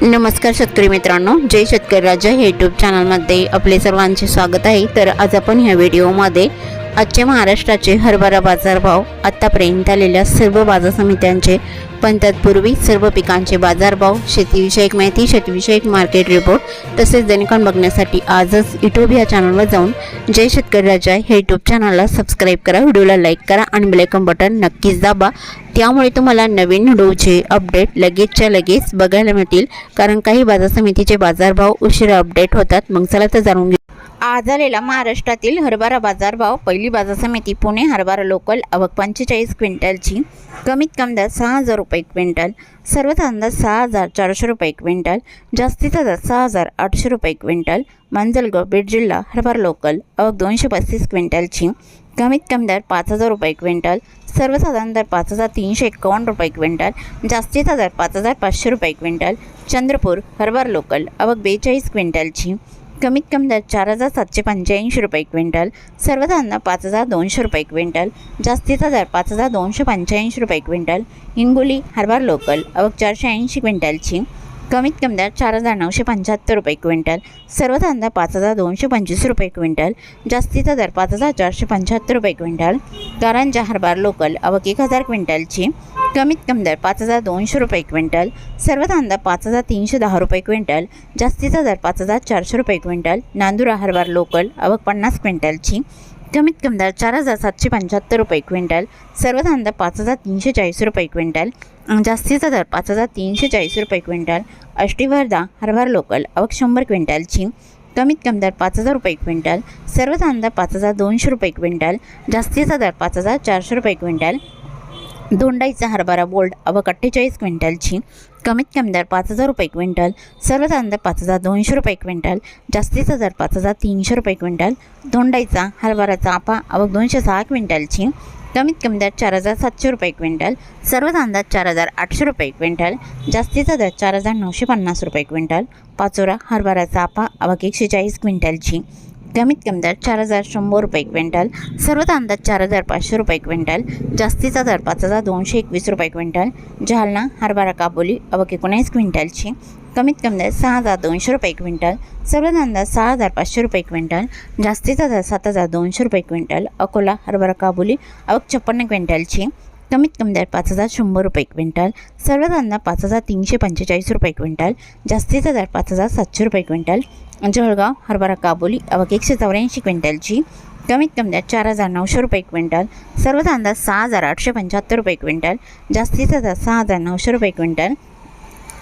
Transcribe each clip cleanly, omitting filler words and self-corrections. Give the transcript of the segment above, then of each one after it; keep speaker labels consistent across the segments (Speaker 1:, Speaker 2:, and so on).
Speaker 1: नमस्कार शेतकरी मित्रांनो, जय शेतकरी राजा हे यूट्यूब चॅनलमध्ये आपले सर्वांचे स्वागत आहे। तर आज आपण ह्या व्हिडिओमध्ये आजचे महाराष्ट्राचे हरभरा बाजारभाव, आतापर्यंत आलेल्या सर्व बाजार समित्यांचे, पण तत्पूर्वी सर्व पिकांचे बाजारभाव, शेतीविषयक माहिती, शेतीविषयक मार्केट रिपोर्ट तसेच दैनिकांन बघण्यासाठी आजच यूट्यूब या चॅनलवर जाऊन जय शेतकरी राजा हे यूट्यूब चॅनलला सबस्क्राईब करा, व्हिडिओला लाईक करा आणि बेल आयकॉन बटन नक्कीच दाबा। त्यामुळे तुम्हाला नवीन व्हिडिओचे अपडेट लगेचच्या लगेच बघायला मिळतील, कारण काही बाजार समितीचे बाजारभाव उशिरा अपडेट होतात। मग चला तर जाणून घेऊ आज आलेला महाराष्ट्रातील हरभरा बाजारभाव। पहिली बाजार समिती पुणे, हरभरा लोकल आवक 45 क्विंटलची, कमीत कमी दर 6000 रुपये क्विंटल, सर्वसाधारण दर 6400 रुपये क्विंटल, जास्तीचा दर 6800 रुपये क्विंटल। मांजलगाव बीड जिल्हा हरभरा लोकल आवक 235 क्विंटलची, कमीत कमी दर 5000 रुपये क्विंटल, सर्वसाधारण दर 5351 रुपये क्विंटल, जास्तीचा दर 5500 रुपये क्विंटल। चंद्रपूर हरभरा लोकल आवक 42 क्विंटलची, कमीत कमी दर 4785 रुपये क्विंटल, सर्वसाधारण 5200 रुपये क्विंटल, जास्तीचा दर 5285 रुपये क्विंटल। हिंगोली हरभरा लोकल आवक 480 क्विंटलची, कमीत कमी दर 4975 रुपये क्विंटल, सर्वसाधारण दर 5225 रुपये क्विंटल, जास्तीचा दर 5475 रुपये क्विंटल। कारंजा हरभरा लोकल आवक 1000 क्विंटलची, कमीत कमी दर 5200 रुपये क्विंटल, सर्वसाधारण दर 5310 रुपये क्विंटल, जास्तीचा दर 5400 रुपये क्विंटल। नांदुरा हरभरा लोकल आवक 50 क्विंटलची, कमीत कमी दर 4775 रुपये क्विंटल, सर्वसाधारण दर 5340 रुपये क्विंटल, जास्तीचा दर 5340 रुपये क्विंटल। अष्टीवर्धा हरभरा लोकल आवक 100 क्विंटलची, कमीत कमी दर 5000 रुपये क्विंटल, सर्वसाधारण दर 5200 रुपये क्विंटल, जास्तीचा दर 5400 रुपये क्विंटल। दोंडाईचा हरभरा बोल्ड आवक 48 क्विंटलची, कमीत कमी दर 5000 रुपये क्विंटल, सर्वसाधारण दर 5200 रुपये क्विंटल, जास्तीचा दर 5300 रुपये क्विंटल। दोंडाईचा हरभरा चापा आवक 206 क्विंटलची, कमीत कमी दर 4700 रुपये क्विंटल, सर्वसाधारण दर 4800 रुपये क्विंटल, जास्तीचा दर 4950 रुपये क्विंटल। पाचोरा हरभरा चापा आवक 140 क्विंटलची, कमीत कमी दर 4100 रुपये क्विंटल, सर्वसाधारण दर 4500 रुपये क्विंटल, जास्तीचा दर 5221 रुपये क्विंटल। जालना हरभरा काबुली आवक 19 क्विंटलची, कमीत कमी दर 6200 रुपये क्विंटल, सर्वसाधारण दर 6500 रुपये क्विंटल, जास्तीचा दर 7200 रुपये क्विंटल। अकोला हरभरा काबुली आवक 56 क्विंटलची, कमीत कमी दर 5100 रुपये क्विंटल, सर्वसाधारण दर 5345 रुपये क्विंटल, जास्तीचा दर 5700 रुपये क्विंटल। जळगाव हरभरा काबुली आवक 184 क्विंटलची, कमीत कमी दर 4900 रुपये क्विंटल, सर्वसाधारण दर 6875 रुपये क्विंटल, जास्तीचा दर 6900 रुपये क्विंटल।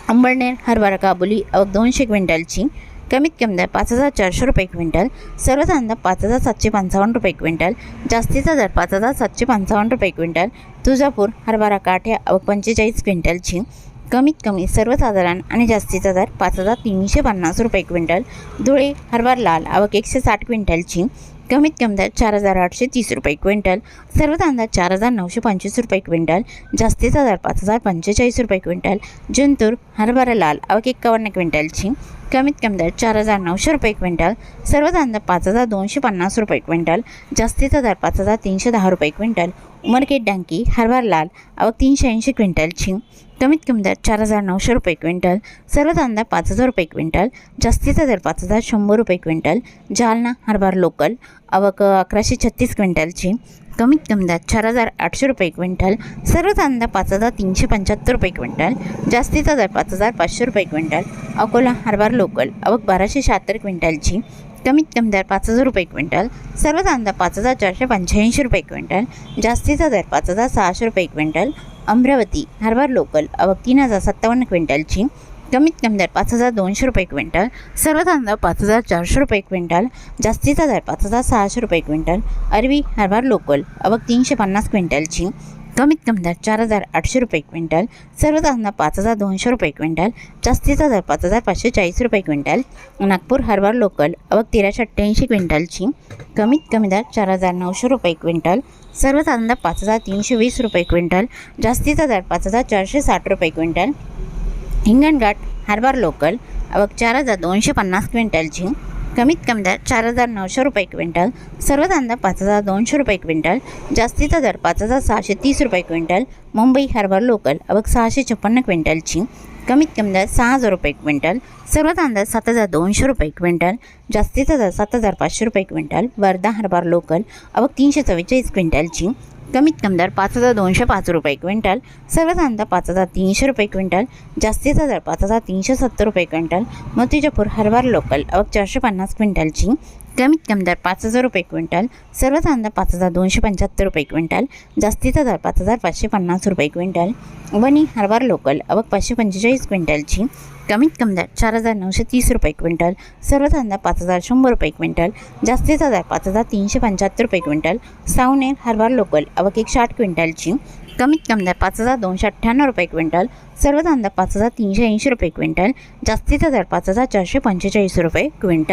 Speaker 1: अंबळनेर हरभरा काबुली आवक 200 क्विंटलची, कमीत कमी दर 5400 रुपये क्विंटल, सर्वसाधारण दर 5755 रुपये क्विंटल, जास्तीचा दर 5755 रुपये क्विंटल। तुळजापूर हरभरा काठ्या आवक 45 क्विंटलची, कमीत कमी सर्वसाधारण आणि जास्तीचा दर 5350 रुपये क्विंटल। धुळे हरभरा लाल आवक 160 क्विंटलची, कमीत कमी दर 4830 रुपये क्विंटल, सर्वसाधारण दर 4925 रुपये क्विंटल, जास्तीचा दर 5045 रुपये क्विंटल। जिंतूर हरभरा लाल आवक 51 क्विंटलची, कमीत कमी दर 4900 रुपये क्विंटल, सर्वसाधारण दर 5250 रुपये क्विंटल, जास्तीचा दर 5310 रुपये क्विंटल। उमरखेड डांगी हरभरा लाल आवक 380 क्विंटलची, कमीत कमी दर 4900 रुपये क्विंटल, सर्वसाधारण दर 5000 रुपये क्विंटल, जास्तीचा दर 5100 रुपये क्विंटल। जालना हरभरा लोकल आवक 1136 क्विंटलची, कमीत कमी दर 4800 रुपये क्विंटल, सर्वसाधारण दर 5375 रुपये क्विंटल, जास्तीचा दर 5500 रुपये क्विंटल। अकोला हरभरा लोकल आवक 1276 क्विंटलची, कमीत कमी दर 5000 रुपये क्विंटल, सर्वसाधारण दर 5485 रुपये क्विंटल, जास्तीचा दर 5600 रुपये क्विंटल। अमरावती हरभरा लोकल आवक 3057 क्विंटलची, कमीत कमी दर 5200 रुपये क्विंटल, सर्वसाधारण दर 5400 रुपये क्विंटल, जास्तीचा दर 5600 रुपये क्विंटल। अरवी हरभरा लोकल आवक 350 क्विंटलची, कमीत कमी दर 4800 रुपये क्विंटल, सर्वसाधारण दर 5200 रुपये क्विंटल, जास्तीचा दर 5540 रुपये क्विंटल। नागपूर हरभरा लोकल आवक 1388 क्विंटलची, कमीत कमी दर 4900 रुपये क्विंटल, सर्वसाधारण दर 5320 रुपये क्विंटल, जास्तीचा दर 5460 रुपये क्विंटल। हिंगणघाट हरभरा लोकल आवक 4250 क्विंटलची, कमीत कमी दर 4,900 रुपये क्विंटल, सर्व कांदा 5,200 रुपये क्विंटल, जास्तीचा दर 5,630 रुपये क्विंटल. मुंबई हार्बर लोकल आवक 656 क्विंटलची, कमीत कमी दर 6,000 रुपये क्विंटल, सर्व कांदा 7,200 रुपये क्विंटल, जास्तीचा दर 7,500 रुपये क्विंटल. वर्धा हार्बर लोकल आवक 344 क्विंटलची, कमीत कमी दर 5,205 रुपये क्विंटल, सर्व कांदा 5,300 रुपये क्विंटल, जास्तीचा दर 5,370 रुपये क्विंटल. मोतीजापूर हार्बर लोकल आवक 450 क्विंटलची, कमीत कमी दर 5,000 रुपये क्विंटल, सर्व कांदा 5,275 रुपये क्विंटल, जास्तीचा दर 5,550 रुपये क्विंटल. वणी हार्बर लोकल आवक 545 क्विंटलची, कमीत कमी दर 4,930 रुपये क्विंटल, सर्व कांदा 5,100 रुपये क्विंटल, जास्तीचा दर 5,375 रुपये क्विंटल. सावनेर हार्बर लोकल आवक 160 क्विंटलची, कमीत कमी दर 5,298 रुपये क्विंटल, सर्व कांदा 5,380 रुपये क्विंटल, जास्तीचा दर 5,445 रुपये क्विंटल.